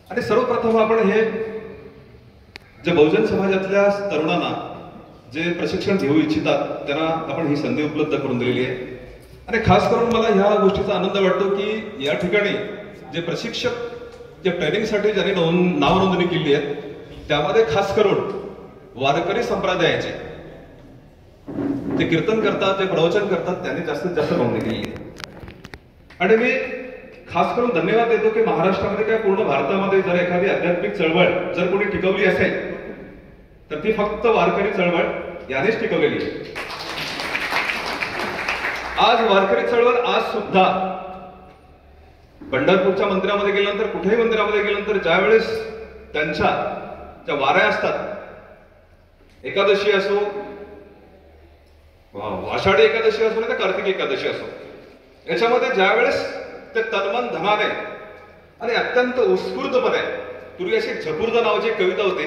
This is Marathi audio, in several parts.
आणि सर्वप्रथम आपण हे जे बहुजन समाजातल्या तरुणांना जे प्रशिक्षण घेऊ इच्छितात त्यांना आपण ही संधी उपलब्ध करून दिलेली आहे. आणि खास करून मला ह्या गोष्टीचा आनंद वाटतो की या ठिकाणी जे प्रशिक्षक जे ट्रेनिंगसाठी ज्यांनी नाव नोंदणी केली आहे त्यामध्ये खास करून वारकरी संप्रदायाचे जे कीर्तन करतात, जे प्रवचन करतात त्यांनी जास्तीत जास्त नोंदणी केली आहे. आणि मी खास करून धन्यवाद देतो की महाराष्ट्रामध्ये काय पूर्ण भारतामध्ये जर एखादी आध्यात्मिक चळवळ जर कोणी टिकवली असेल तर ती फक्त वारकरी चळवळ यानेच टिकवलेली आहे. आज वारकरी चळवळ आज सुद्धा पंढरपूरच्या मंदिरामध्ये गेल्यानंतर, कुठेही मंदिरामध्ये गेल्यानंतर ज्या वेळेस त्यांच्या ज्या वाऱ्या असतात, एकादशी असो, आषाढी एकादशी असो नाही तर कार्तिक एकादशी असो, याच्यामध्ये ज्या वेळेस ते तनमन धनाने आणि अत्यंत उत्स्फूर्तपणे, पूर्वी अशी झपुर्जा नावाची कविता होती.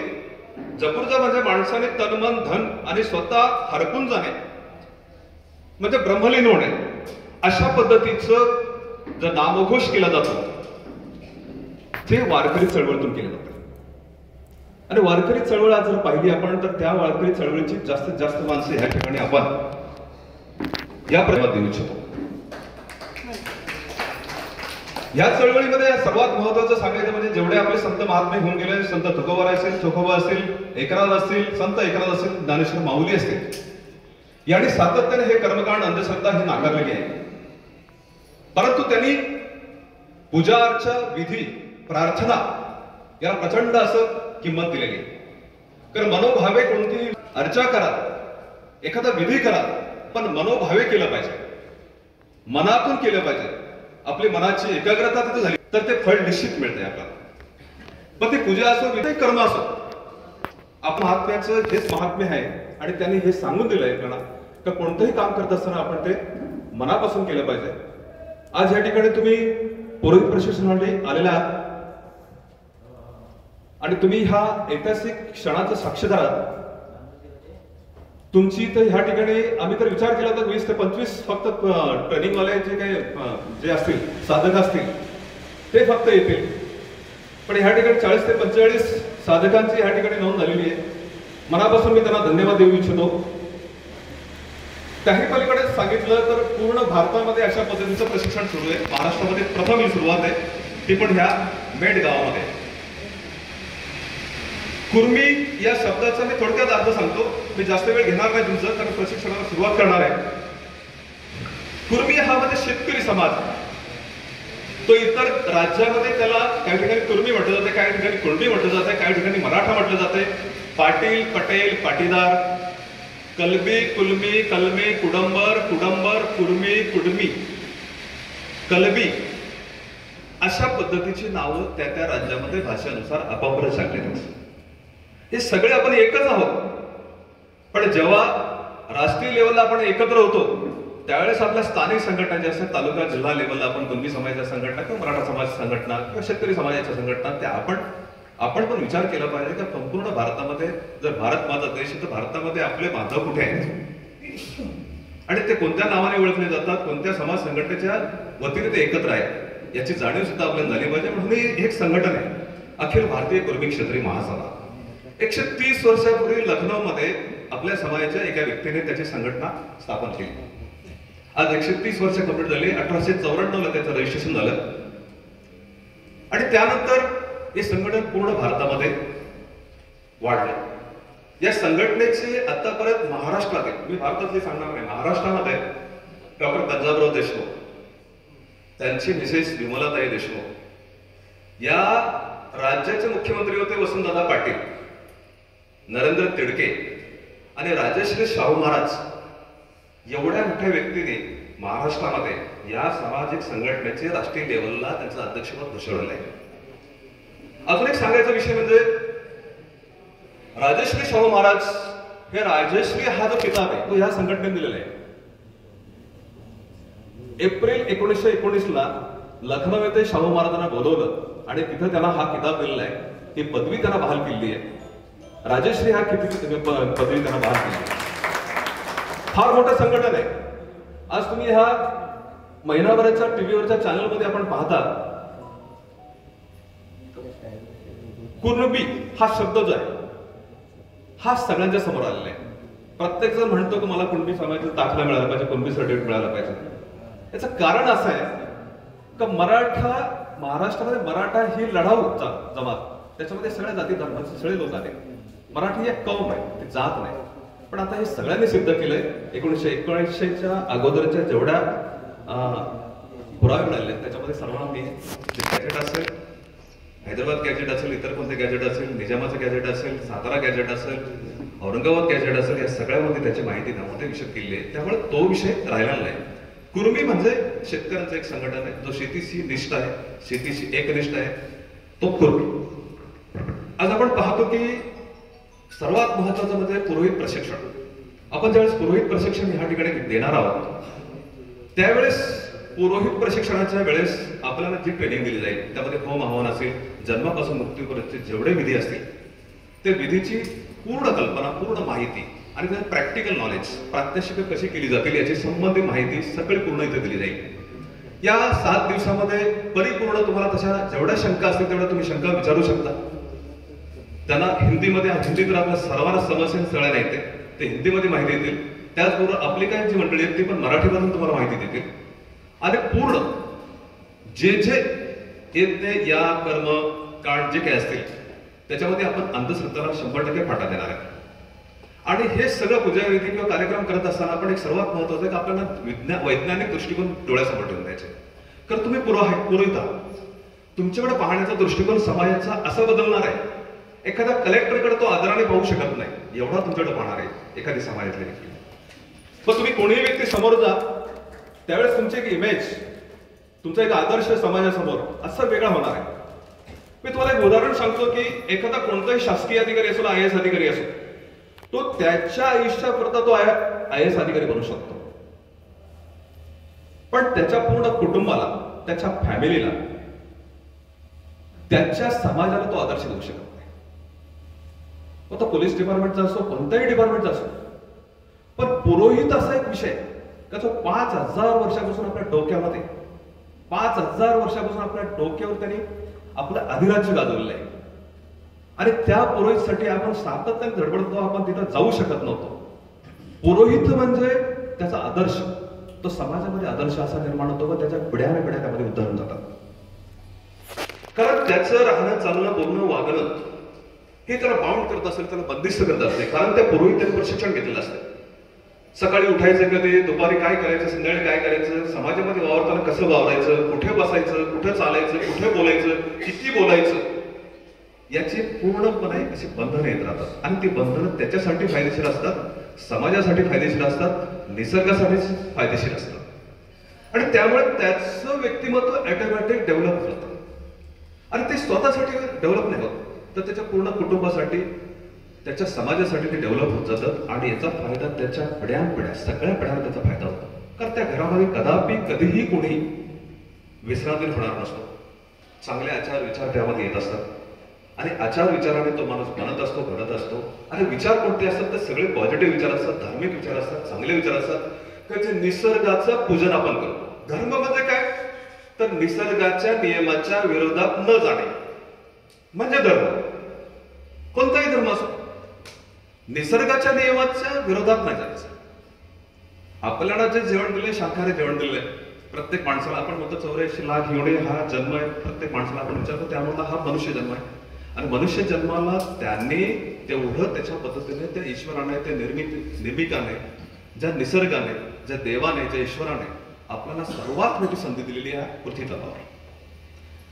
झपुर्जा म्हणजे माणसाने तनमन धन आणि स्वतः हरपून जाणे म्हणजे ब्रह्मलीन होणे, अशा पद्धतीचं जर नामघोष केला जातो ते वारकरी चळवळीतून केलं जातं. आणि वारकरी चळवळ जर पाहिली आपण तर त्या वारकरी चळवळीची जास्तीत जास्त माणसं ह्या ठिकाणी आपण या प्रभात देऊ इच्छितो. या चळवळीमध्ये सर्वात महत्वाचं सांगायचं म्हणजे जेवढे आपले संत महात्मे होऊन गेले, संत तुकोबा असेल, चोखोबा असेल, एकनाथ असतील, संत एकनाथ असतील, ज्ञानेश्वर माऊली असतील, यांनी सातत्याने हे कर्मकांड, अंधश्रद्धा ही नाकारलेली आहे. परंतु त्यांनी पूजा अर्चा, विधी, प्रार्थना याला प्रचंड असं किंमत दिलेली आहे. कारण मनोभावे कोणतीही अर्चा करा, एखादा विधी करा, पण मनोभावे केलं पाहिजे, मनातून केलं पाहिजे. आपली मनाची एकाग्रता तिथे झाली तर ते फळ निश्चित मिळते आपल्याला. पण ती पूजा असो, विधी, कर्म असो, आपण महात्म्याचं हेच महात्म्य आहे. आणि त्यांनी हे सांगून दिलंय आपल्याला का कोणतंही काम करत असताना आपण ते मनापासून केलं पाहिजे. आज या ठिकाणी तुम्ही पुरोहित प्रशिक्षणासाठी आलेला आहात आणि तुम्ही ह्या ऐतिहासिक क्षणाचं साक्षीदार आहात. तुमची तर ह्या ठिकाणी आम्ही तर विचार केला तर 20 ते 25 फक्त ट्रेनिंगवाले जे काही जे असतील, साधक असतील ते फक्त येतील. पण ह्या ठिकाणी 40 ते 45 साधकांची ह्या ठिकाणी नोंद झालेली आहे. मनापासून मी त्यांना धन्यवाद देऊ इच्छितो. त्याही पलीकडे सांगितलं तर पूर्ण भारतामध्ये अशा पद्धतीचं प्रशिक्षण सुरू आहे. महाराष्ट्रामध्ये प्रथम ही सुरुवात आहे, ती पण ह्या मेड गावामध्ये. कुर्मी या शब्दाचा मी थोडक्यात अर्थ सांगतो, मी जास्त वेळ घेणार नाही तुमचं, कारण प्रशिक्षणाला सुरुवात करणार आहे. कुर्मी हा म्हणजे शेतकरी समाज. तो इतर राज्यामध्ये त्याला काही ठिकाणी कुर्मी म्हटलं जाते, काही ठिकाणी कुणबी म्हटलं जाते, काही ठिकाणी मराठा म्हटलं जाते. पाटील, पटेल, पाटीदार, कलबी, कुलमी, कलमे, कुडंबर, कुडंबर, कुर्मी, कुडमी, कलबी, अशा पद्धतीची नावं त्या त्या राज्यामध्ये भाषेनुसार आपापसात टाकलेली असतात. हे सगळे आपण एकच आहोत. पण जेव्हा राष्ट्रीय लेवलला आपण एकत्र होतो त्यावेळेस आपल्या स्थानिक संघटना ज्या असतात, तालुका जिल्हा लेवलला आपण कुणबी समाजाच्या संघटना किंवा मराठा समाज संघटना किंवा शेतकरी समाजाच्या संघटना, त्या आपण पण विचार केला पाहिजे की संपूर्ण भारतामध्ये जर भारत माझा देश आहे तर भारतामध्ये आपले बांधव कुठे आहेत आणि ते कोणत्या नावाने ओळखले जातात, कोणत्या समाज संघटनेच्या वतीने ते एकत्र आहेत याची जाणीव सुद्धा आपल्याला झाली पाहिजे. म्हणून ही एक संघटन आहे, अखिल भारतीय कुर्मी क्षत्रिय महासभा. 130 वर्षापूर्वी लखनौमध्ये आपल्या समाजाच्या एका व्यक्तीने त्याची संघटना स्थापन केली. आज 130 वर्ष कंप्लीट झाली. 1894 ला त्याचं रजिस्ट्रेशन झालं आणि त्यानंतर हे संघटन पूर्ण भारतामध्ये वाढलं. या संघटनेचे आतापर्यंत महाराष्ट्रातील, मी भारतातले सांगणार नाही, महाराष्ट्रामध्ये डॉक्टर पंजाबराव देशमुख, त्यांची मिसेस विमलाताई देशमुख, या राज्याचे मुख्यमंत्री होते वसंतदादा पाटील, नरेंद्र तिडके आणि राजश्री शाहू महाराज. एवढ्या मोठ्या व्यक्तीने महाराष्ट्रामध्ये या सामाजिक संघटनेचे राष्ट्रीय लेवलला त्यांचं अध्यक्षपद भूषवलं आहे. अजून एक सांगायचा विषय म्हणजे राजश्री शाहू महाराज हे राजश्री हा जो किताब आहे तो या संघटनेने दिलेला आहे. एप्रिल 1919 ला लखनौ येथे शाहू महाराजांना बोलवलं आणि तिथे त्यांना हा किताब दिलेला आहे. ही पदवी त्यांना बहाल केली आहे. राजश्री हा किती पदवी त्यांना बहाल केली. फार मोठं संघटन आहे. आज तुम्ही ह्या महिनाभराच्या टीव्हीवरच्या चॅनलमध्ये आपण पाहता कुणबी हा शब्द जो आहे हा सगळ्यांच्या समोर आलेला आहे. प्रत्येक जण म्हणतो की मला कुणबी समाजाचा दाखला मिळाला पाहिजे, कुणबी सर्टिफिकेट मिळाला पाहिजे. याचं कारण असं आहे का महाराष्ट्रामध्ये मराठा ही लढाऊ जमात, त्याच्यामध्ये सगळ्या जाती धर्माचे सगळे लोक आले. मराठी एक कौम आहे, ती जात नाही. पण आता हे सगळ्यांनी सिद्ध केलंय. 1979च्या अगोदरच्या जेवढ्या पुरावे मिळाले त्याच्यामध्ये सर्वांना मी जे गॅजेट असेल, हैदराबाद गॅजेट असेल, इतर कोणते गॅजेट असेल, निजामाचं गॅजेट असेल, सातारा गॅजेट असेल, औरंगाबाद गॅजेट असेल, या सगळ्यामध्ये त्याची माहिती नव्हते विषय केली आहे. त्यामुळे तो विषय राहिला नाही. कुणबी म्हणजे शेतकऱ्यांचं एक संघटन आहे जो शेतीशी निष्ठ आहे, शेतीशी एकनिष्ठ आहे, तो कुणबी. आज आपण पाहतो की सर्वात महत्वाचं म्हणजे पुरोहित प्रशिक्षण. आपण ज्यावेळेस पुरोहित प्रशिक्षण ह्या ठिकाणी देणार आहोत त्यावेळेस पुरोहित प्रशिक्षणाच्या वेळेस आपल्याला जी ट्रेनिंग दिली जाईल त्यामध्ये होम हवन असेल, जन्मापासून मृत्यूपर्यंतचे जेवढे विधी असतील ते विधीची पूर्ण कल्पना, पूर्ण माहिती आणि प्रॅक्टिकल नॉलेज, प्रात्यक्षिक कशी केली जातील याची संबंधित माहिती सगळी पूर्ण इथे दिली जाईल. या 7 दिवसामध्ये परिपूर्ण तुम्हाला तशा जेवढ्या शंका असतील तेवढ्या तुम्ही शंका विचारू शकता. त्यांना हिंदीमध्ये, हिंदीत आपल्या सर्वांना समस्या सगळ्यांना येते, ते हिंदीमध्ये माहिती देतील. त्याचबरोबर आपली काय जी मंडळी आहेत ती पण मराठीमधून तुम्हाला माहिती देतील. आणि पूर्ण जे येते या कर्म कांड जे काही असतील त्याच्यामध्ये आपण अंधश्रद्धेला 100% फाटा देणार आहे. आणि हे सगळं पूजाविधी किंवा कार्यक्रम करत असताना आपण एक सर्वात महत्वाचं आहे की आपल्याला वैज्ञानिक दृष्टिकोन डोळ्यासमोर ठेवून द्यायचे. कारण तुम्ही पुरोहित आहात, तुमच्याकडे पाहण्याचा दृष्टिकोन समाजाचा असा बदलणार आहे. एखाद्या कलेक्टरकडे तो आदराने पाहू शकत नाही एवढा तुमच्याकडे पाहणार आहे एखादी समाजातली व्यक्ती. पण तुम्ही कोणीही व्यक्ती समोर जा त्यावेळेस तुमची एक इमेज, तुमचा एक आदर्श समाजासमोर असा वेगळा होणार आहे. मी तुम्हाला एक उदाहरण सांगतो की एखादा कोणताही शासकीय अधिकारी असो, IAS अधिकारी असो, तो त्याच्या आयुष्यापुरता तो IAS अधिकारी बनू शकतो. पण त्याच्या पूर्ण कुटुंबाला, त्याच्या फॅमिलीला, त्याच्या समाजाला तो आदर्श देऊ शकत नाही. तो पोलीस डिपार्टमेंटचा असो, कोणत्याही डिपार्टमेंटचा असो. पण पुरोहित असा एक विषय का जो 5000 वर्षापासून आपल्या डोक्यामध्ये, 5000 वर्षापासून आपल्या डोक्यावर त्यांनी आपलं अधिराज्य गाजवलेलं आहे. आणि त्या पुरोहितसाठी आपण सातत्याने धडपडतो, आपण तिथं जाऊ शकत नव्हतो. पुरोहित म्हणजे त्याचा आदर्श, तो समाजामध्ये आदर्श असा निर्माण होतो व त्याच्या पिढ्याने पिढ्या त्यामध्ये उतरून जातात. कारण त्याचं राहणं, चालणं, बोलणं, वागणं हे त्याला बाउंड करत असेल, त्याला बंदिस्त करत असते. कारण त्या पुरोहितांनी प्रशिक्षण घेतलेलं असतं. सकाळी उठायचं कधी, दुपारी काय करायचं, संध्याकाळी काय करायचं, समाजामध्ये वावरताना कसं वावरायचं, कुठे बसायचं, कुठे चालायचं, कुठे बोलायचं, किती बोलायचं, याची पूर्णपणे अशी बंधनं येत राहतात. आणि ती बंधनं त्याच्यासाठी फायदेशीर असतात, समाजासाठी फायदेशीर असतात, निसर्गासाठी फायदेशीर असतात. आणि त्यामुळे त्याचं व्यक्तिमत्व ऑटोमॅटिक डेव्हलप होतं. आणि ते स्वतःसाठी डेव्हलप नाही होत, तर त्याच्या पूर्ण कुटुंबासाठी, त्याच्या समाजासाठी ते डेव्हलप होत जातात. आणि याचा फायदा त्याच्या पिढ्यानपिढ्या, सगळ्या पिढ्यांना त्याचा फायदा होतो. कारण त्या घरामध्ये कदापि कधीही कोणी विश्रांती होणार नसतो. चांगले आचार विचार त्यामध्ये येत असतात. आणि आचार विचाराने तो माणूस बनत असतो, घडत असतो. आणि विचार कोणते असतात, ते सगळे पॉझिटिव्ह विचार असतात, धार्मिक विचार असतात, चांगले विचार असतात. त्याचे निसर्गाचं पूजन आपण करतो. धर्म म्हणजे काय, तर निसर्गाच्या नियमाच्या विरोधात न जाणे म्हणजे धर्म. कोणताही धर्म असो, निसर्गाच्या नियमाच्या विरोधात नाही जायचं. आपल्याला जे जेवण दिलंय, शाकाहारी जेवण दिलंय प्रत्येक माणसाला. आपण म्हणतो 84 लाख एवढे हा जन्म आहे प्रत्येक माणसाला आपण विचारतो, त्यामुळे हा मनुष्य जन्म आहे. आणि मनुष्य जन्माला त्यांनी तेवढं त्याच्या पद्धतीने, त्या ईश्वराने, त्या निर्मिकाने, ज्या निसर्गाने, ज्या देवाने, ज्या ईश्वराने आपल्याला सर्वात मोठी संधी दिलेली आहे पृथ्वी तलावर.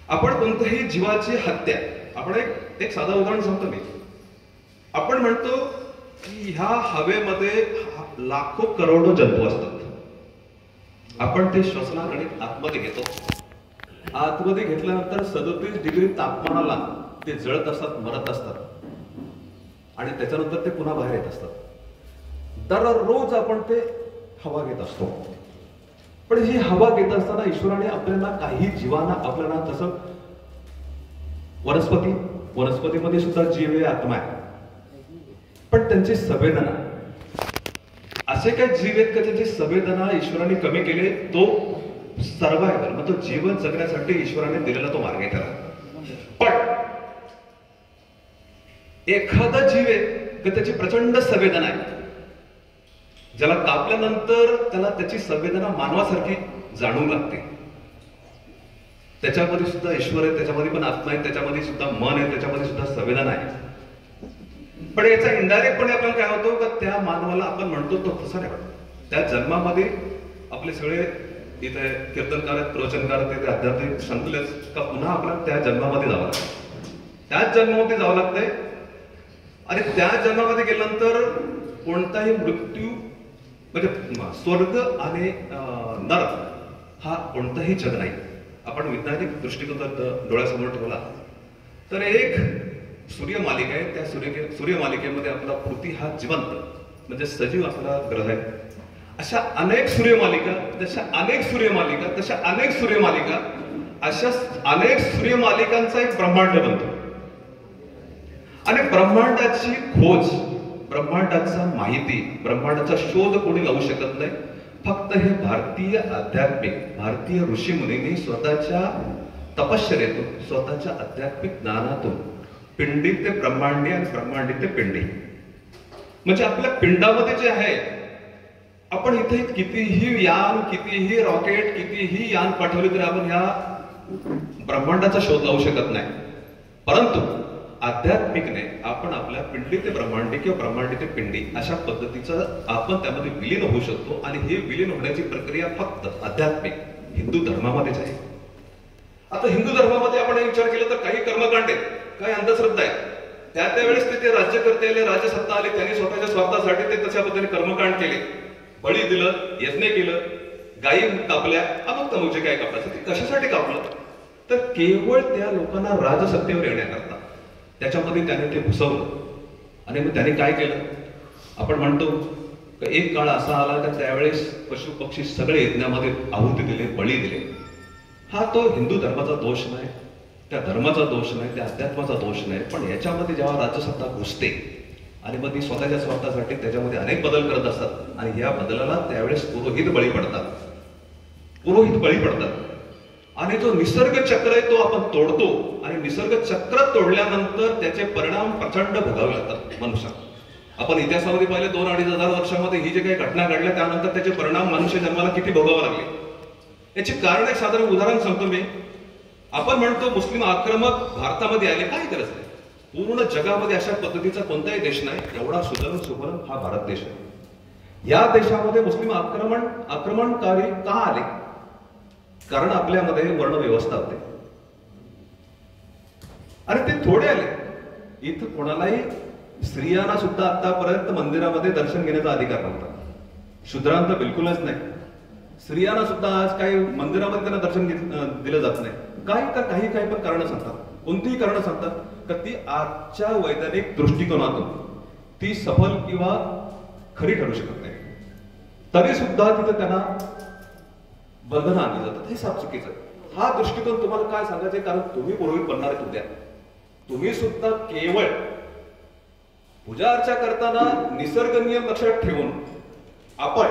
आपण कोणत्याही जीवाची हत्या, आपण एक साधं उदाहरण सांगतो मी. आपण म्हणतो की ह्या हवेमध्ये लाखो करोडो जंतू असतात. आपण ते श्वसनाकडे आतमध्ये घेतो. आतमध्ये घेतल्यानंतर 37 डिग्री तापमानाला ते जळत असतात, मरत असतात. आणि त्याच्यानंतर ते पुन्हा बाहेर येत असतात. दररोज आपण ते हवा घेत असतो. पण ही हवा घेत असताना ईश्वराने आपल्याला, काही जीवांना आपल्याला, तसं वनस्पतीमध्ये सुद्धा जीव आहे, आत्मा आहे. पण त्यांची संवेदना, असे काही जीव आहेत का त्यांची संवेदना ईश्वराने कमी केले. तो सर्वायवल, मग तो जीवन जगण्यासाठी ईश्वराने दिलेला तो मार्ग आहे त्याला. पण एखादा जीव आहे की त्याची प्रचंड संवेदना आहे, ज्याला कापल्यानंतर त्याला त्याची संवेदना मानवासारखी जाणवू लागते. त्याच्यामध्ये सुद्धा ईश्वर आहे, त्याच्यामध्ये पण आत्मा आहे, त्याच्यामध्ये सुद्धा मन आहे, त्याच्यामध्ये सुद्धा संवेदना आहे. पण याचा इनडायरेक्टपणे आपल्याला काय होतो का त्या मानवाला आपण म्हणतो तो तसा नाही वाटत. त्या जन्मामध्ये आपले सगळे इथे कीर्तनकार आहेत, प्रवचनकार आहेत, ते आध्यात्मिक संकलेच का पुन्हा आपल्याला त्या जन्मामध्ये जावं लागतं. त्याच जन्मामध्ये जावं लागतंय आणि त्या जन्मामध्ये गेल्यानंतर कोणताही मृत्यू म्हणजे स्वर्ग आणि नरक हा कोणताही जग नाही. आपण वैज्ञानिक दृष्टिकोन डोळ्यासमोर ठेवला तर एक सूर्यमालिका आहे, त्या सूर्यमालिकेमध्ये आपला पृथ्वी हा जिवंत म्हणजे सजीव आपला ग्रह आहे. अशा अनेक सूर्यमालिका, तशा अनेक सूर्यमालिका, तशा अनेक सूर्यमालिका, अशा अनेक सूर्यमालिकांचा एक ब्रह्मांड बनतो. आणि ब्रह्मांडाची खोज, ब्रह्मांडाचा माहिती, ब्रह्मांडाचा शोध कोणी लावू शकत नाही. फक्त हे भारतीय आध्यात्मिक, भारतीय ऋषीमुनींनी स्वतःच्या तपश्चर्येतून, स्वतःच्या आध्यात्मिक ज्ञानातून पिंडी ते ब्रह्मांडी आणि ब्रह्मांडी ते पिंडी म्हणजे आपल्या पिंडामध्ये जे आहे, आपण इथे कितीही यान, कितीही रॉकेट, कितीही यान पाठवले तरी आपण या ब्रह्मांडाचा शोध लावू शकत नाही. परंतु आध्यात्मिकने आपण आपल्या पिंडी ते ब्रह्मांडी किंवा ब्रह्मांडी ते पिंडी अशा पद्धतीचं आपण त्यामध्ये विलीन होऊ शकतो. आणि हे विलीन होण्याची प्रक्रिया फक्त आध्यात्मिक हिंदू धर्मामध्येच आहे. आता हिंदू धर्मामध्ये आपण विचार केला तर काही कर्मकांड आहेत, काही अंधश्रद्धा आहेत. त्यावेळेस ते राज्यकर्ते आले, राजसत्ता आली, त्यांनी स्वतःच्या स्वार्थासाठी ते तशा पद्धतीने कर्मकांड केले, बळी दिलं, यज्ञ केलं, गायी कापल्या, अमुक तमुक जे काय कापलं ते कशासाठी कापलं तर केवळ त्या लोकांना राजसत्तेवर येण्याकरता. त्याच्यामध्ये त्याने ते घुसवलं. आणि मग त्याने काय केलं, आपण म्हणतो एक काळ असा आला का त्यावेळेस पशु पक्षी सगळे यज्ञामध्ये आहुती दिले, बळी दिले. हा तो हिंदू धर्माचा दोष नाही, त्या धर्माचा दोष नाही, त्या अध्यात्माचा दोष नाही. पण याच्यामध्ये जेव्हा राजसत्ता घुसते आणि मग ती स्वतःच्या स्वार्थासाठी त्याच्यामध्ये अनेक बदल करत असतात आणि या बदलाला त्यावेळेस पुरोहित बळी पडतात, पुरोहित बळी पडतात. आणि जो निसर्ग चक्र आहे तो आपण तोडतो आणि निसर्ग चक्र तोडल्यानंतर त्याचे परिणाम प्रचंड भोगावे लागतात मनुष्याला. आपण इतिहासामध्ये पाहिले 2-2,500 वर्षामध्ये ही जे काही घटना घडल्या त्यानंतर त्याचे परिणाम मनुष्य जन्माला किती भोगावे लागले. याची कारण एक साधारण उदाहरण सांगतो मी. आपण म्हणतो मुस्लिम आक्रमक भारतामध्ये आले, काय गरज नाही. पूर्ण जगामध्ये अशा पद्धतीचा कोणताही देश नाही एवढा सुधरून हा भारत देश आहे. या देशामध्ये मुस्लिम आक्रमणकारी का आले? कारण आपल्यामध्ये वर्ण व्यवस्था होते आणि ते थोडे आले. इथं कोणालाही, स्त्रियांना सुद्धा आतापर्यंत मंदिरामध्ये दर्शन घेण्याचा अधिकार नव्हता. शूद्रांना बिलकुलच नाही. स्त्रियांना सुद्धा आज काही मंदिरामध्ये त्यांना दर्शन दिलं जात नाही. काही पण कारण सांगतात, कोणतीही कारण सांगतात का ती आजच्या वैज्ञानिक दृष्टिकोनातून ती सफल किंवा खरी ठरू शकत नाही. तरी सुद्धा तिथे त्यांना बंधनं आणली जातात. हे साफ चुकीचं आहे. हा दृष्टिकोन तुम्हाला काय सांगायचं, कारण तुम्ही पुरोहित बनणार आहे उद्या. तुम्ही सुद्धा केवळ पूजा अर्चा करताना निसर्ग नियम लक्षात ठेवून आपण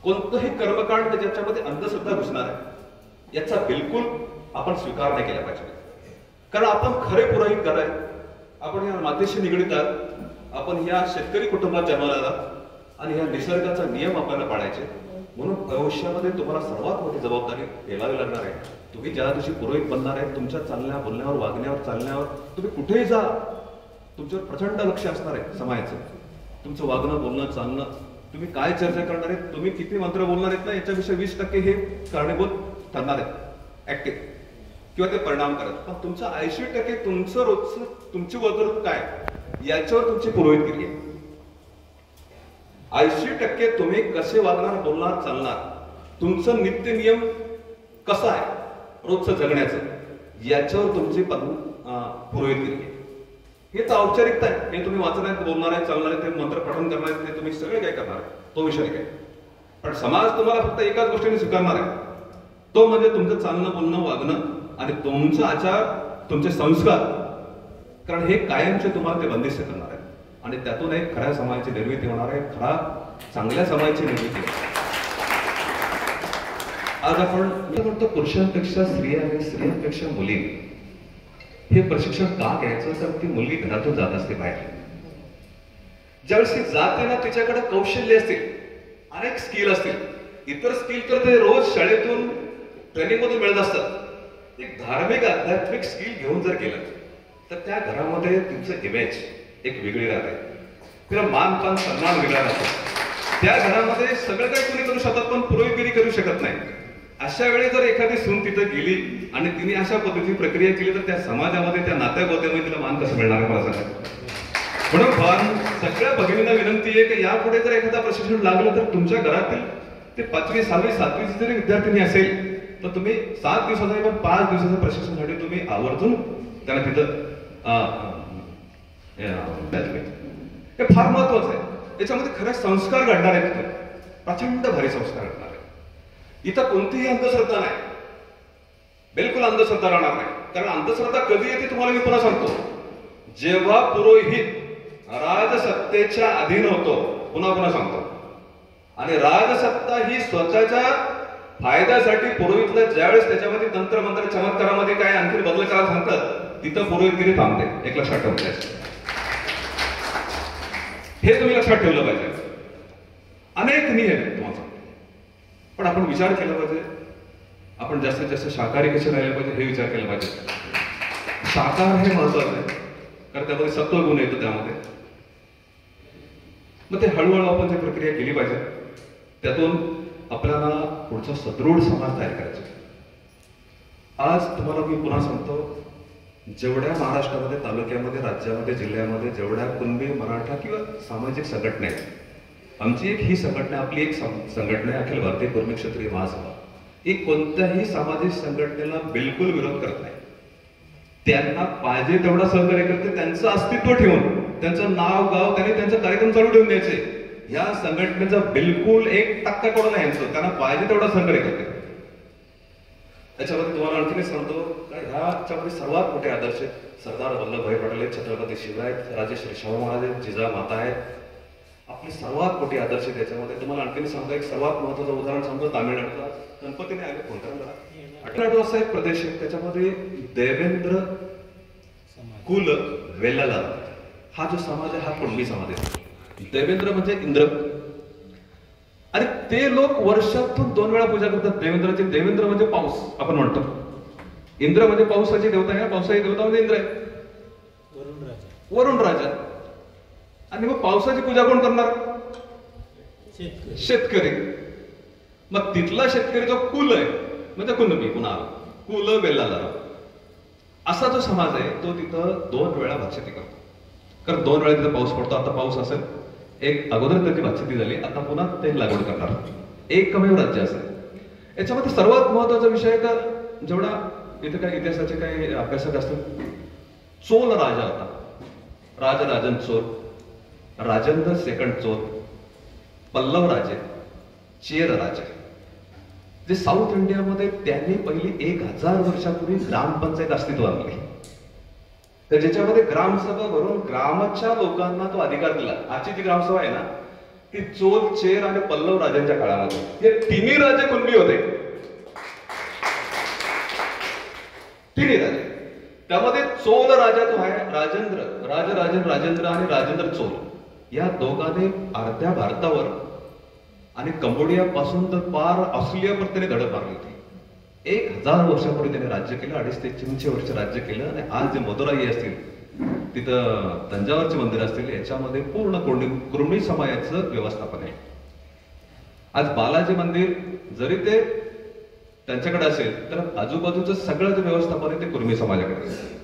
कोणतंही कर्मकांड ज्याच्यामध्ये अंधश्रद्धा घुसणार आहे याचा बिलकुल आपण स्वीकार नाही केला पाहिजे. कारण आपण खरे पुरोहित कराय, आपण या मातेशी निगडीत आहात, आपण या शेतकरी कुटुंबात जन्माला आहात आणि या निसर्गाचा नियम आपल्याला पाळायचे. म्हणून भविष्यामध्ये तुम्हाला सर्वात मोठी जबाबदारी पेलावी लागणार आहे. तुम्ही ज्या दिवशी पुरोहित बनणार आहे तुमच्या चालण्या बोलण्यावर, वागण्यावर, चालण्यावर, तुम्ही कुठेही जा तुमच्यावर प्रचंड लक्ष असणार आहे समाजाचं. तुमचं वागणं, बोलणं, चालणं, तुम्ही काय चर्चा करणार आहेत, तुम्ही किती मंत्र बोलणार आहेत ना याच्याविषयी 20% हे कारणीभूत ठरणार आहेत ऍक्टिव्ह किंवा ते परिणाम करत. पण तुमचं 80% तुमचं रोजचं तुमची वर्तणूक काय याच्यावर तुमची पुरोहितगिरी आहे. 80% तुम्ही कसे वागणार, बोलणार, चालणार, तुमचं नित्य नियम कसं आहे रोजचं जगण्याचं याच्यावर तुमची पुरोहितगिरी आहे. हे तर औपचारिकता आहे. हे तुम्ही वाचणार आहेत, बोलणार आहे, चालणार आहे, ते मंत्र पठण करणार आहेत, ते तुम्ही सगळे काय करणार आहे तो विषय काय. पण समाज तुम्हाला फक्त एकाच गोष्टीने स्वीकारणार आहे, तो म्हणजे तुमचं चालणं, बोलणं, वागणं आणि तुमचा आचार, तुमचे संस्कार. कारण हे कायमचे तुम्हाला ते बंदिस्त करणार आहे आणि त्यातून एक खऱ्या समाजाची निर्मिती होणार आहे, खरा चांगल्या समाजाची निर्मिती. आज आपण म्हणतो पुरुषांपेक्षा स्त्रिया आणि स्त्रियांपेक्षा मुली, हे प्रशिक्षण का घ्यायचं? तर ती मुलगी घरातून जात असते बाहेर. ज्यावेळेस ती जाते ना, तिच्याकडे कौशल्य असतील, अनेक स्किल असतील. इतर स्किल तर ते रोज शाळेतून ट्रेनिंग मधून मिळत असतात. एक धार्मिक आध्यात्मिक स्किल घेऊन जर गेलं तर त्या घरामध्ये तुमचं इमेज एक वेगळी राहते, तिला मान सन्मान वेगळा राहतो. त्या घरामध्ये सगळं काही कोणी करू शकतात पण पुरोहितगिरी करू शकत नाही. अशा वेळी जर एखादी सून तिथं गेली आणि तिने अशा पद्धतीची प्रक्रिया केली तर त्या समाजामध्ये, त्या नात्यागोत्यामध्ये तिला मान कसं मिळणार मला सांगा. म्हणून सगळ्या भगिनींना विनंती आहे की यापुढे जर एखादा प्रशिक्षण लागलं तर तुमच्या घरातील ते 5वी 6वी 7वीची जरी विद्यार्थिनी असेल तर तुम्ही 7 दिवसाचा पण 5 दिवसाच्या प्रशिक्षणासाठी तुम्ही आवर्जून त्यांना तिथं हे फार महत्वाचं आहे. याच्यामध्ये खरे संस्कार घडणार आहेत, प्रचंड भारी संस्कार घडणार आहेत. इथं कोणतीही अंधश्रद्धा नाही, बिलकुल अंधश्रद्धा राहणार नाही. कारण अंधश्रद्धा कधी येते तुम्हाला मी पुन्हा सांगतो, जेव्हा पुरोहित राजसत्तेच्या अधीन होतो. पुन्हा सांगतो. आणि राजसत्ता ही स्वतःच्या फायद्यासाठी पुरोहितला ज्यावेळेस त्याच्यामध्ये तंत्रमंत्र चमत्कारामध्ये काय आणखी बदल करायला सांगतात, तिथं पुरोहितगिरी थांबते. एक लक्षात ठेवायचं, हे तुम्ही लक्षात ठेवलं पाहिजे. अनेक नियम आहेत तुम्हाला, पण आपण विचार केला पाहिजे. आपण जास्तीत जास्त शाकाहारी कसे राहिले पाहिजे हे विचार केला पाहिजे. शाकाहार हे महत्वाचं आहे, कारण त्यामध्ये सत्व गुण येतो त्यामध्ये. मग ते हळूहळू आपण जी प्रक्रिया केली पाहिजे, त्यातून आपल्याला पुढचा सदृढ समाज तयार करायचा. आज तुम्हाला मी पुन्हा सांगतो, जेवढ्या महाराष्ट्रामध्ये, तालुक्यामध्ये, राज्यामध्ये, जिल्ह्यामध्ये जेवढ्या कुणबी, मराठा किंवा सामाजिक संघटना आहेत, आमची एक ही संघटना, आपली एक संघटना आहे अखिल भारतीय कुर्मी क्षत्रिय महासभा. ही कोणत्याही सामाजिक संघटनेला बिलकुल विरोध करत नाही. त्यांना पाहिजे तेवढा सहकार्य करते, त्यांचं अस्तित्व ठेवून, त्यांचं नाव गाव त्यांनी त्यांचा कार्यक्रम चालू ठेवून द्यायचे. या संघटनेचा बिलकुल 1% कोणा नाही यांचं, त्यांना पाहिजे तेवढा सहकार्य करते. त्याच्यामध्ये तुम्हाला आणखीन सांगतो, ह्याच्यामध्ये सर्वात मोठे आदर्श सरदार वल्लभभाई पटेल आहेत, छत्रपती शिवराय आहेत, राजेश्री शाहू महाराज आहेत, जिजामाता आहेत. आपले सर्वात मोठे आदर्श त्याच्यामध्ये. तुम्हाला आणखीन सांगतो, एक सर्वात महत्वाचं उदाहरण सांगतो. तामिळनाडूला गणपतीने आले कोणत्या तामिळनाडू असा एक प्रदेश आहे, त्याच्यामध्ये देवेंद्र कुल वेल्लाला हा जो समाज आहे हा कुणबी समाज आहे. देवेंद्र म्हणजे इंद्र, आणि ते लोक वर्षातून 2 वेळा पूजा करतात देवेंद्राची. देवेंद्र म्हणजे पाऊस आपण म्हणतो, इंद्र म्हणजे पावसाची देवता आहे. पावसाची देवता म्हणजे इंद्र आहे, वरुण राजा. आणि मग पावसाची पूजा कोण करणार? शेतकरी. मग तिथला शेतकरी जो कुल आहे म्हणजे कुणबी, पुन्हा कुल वेल्लाला असा जो समाज आहे तो तिथं 2 वेळा भातशेती करतो. कारण 2 वेळा तिथं पाऊस पडतो. आता पाऊस असेल, एक अगोदर त्याची भातशेती झाली, आता पुन्हा ते लागवड करणार. एकमेव राज्य असेल. याच्यामध्ये सर्वात महत्वाचा विषय का, जेवढा इथे काही इतिहासाचे काही अभ्यासक असतात, चोल राजा होता, राजराजन चोल, राजेंद्र सेकंड चोल, पल्लव राजे, चेर राजे, जे साऊथ इंडियामध्ये त्यांनी पहिली 1000 वर्षापूर्वी ग्रामपंचायत अस्तित्वात आणली. तर ज्याच्यामध्ये ग्रामसभा भरून ग्रामच्या लोकांना तो अधिकार दिला. आजची जी ग्रामसभा आहे ना, ती चोल, चेर आणि पल्लव राजांच्या काळामध्ये. हे तिन्ही राजे कुणबी होते, तिन्ही राजे. त्यामध्ये चोल राजा जो आहे राजेंद्र, राजेंद्र आणि राजेंद्र चोल, या दोघांनी अर्ध्या भारतावर आणि कंबोडिया पासून तर पार ऑस्ट्रेलियापर्यंत त्याने धडक मारली होती. 1000 वर्षापूर्वी त्याने राज्य केलं, 250 ते 300 वर्ष राज्य केलं. आणि आज जे मदुराई असतील, तिथं तंजावरचे मंदिर असतील, याच्यामध्ये पूर्ण कुणबी समाजाचं व्यवस्थापन आहे. आज बालाजी मंदिर जरी ते त्यांच्याकडे असेल तर आजूबाजूचं सगळं जे व्यवस्थापन आहे ते कुणबी समाजाकडे असेल.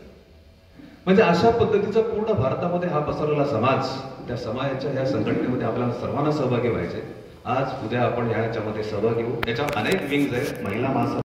म्हणजे अशा पद्धतीचा पूर्ण भारतामध्ये हा पसरलेला समाज, त्या समाजाच्या ह्या संघटनेमध्ये आपल्याला सर्वांना सहभागी व्हायचे. आज उद्या आपण ह्याच्यामध्ये सहभागी होऊ. याच्या अनेक विंग्स आहेत. महिला महासभा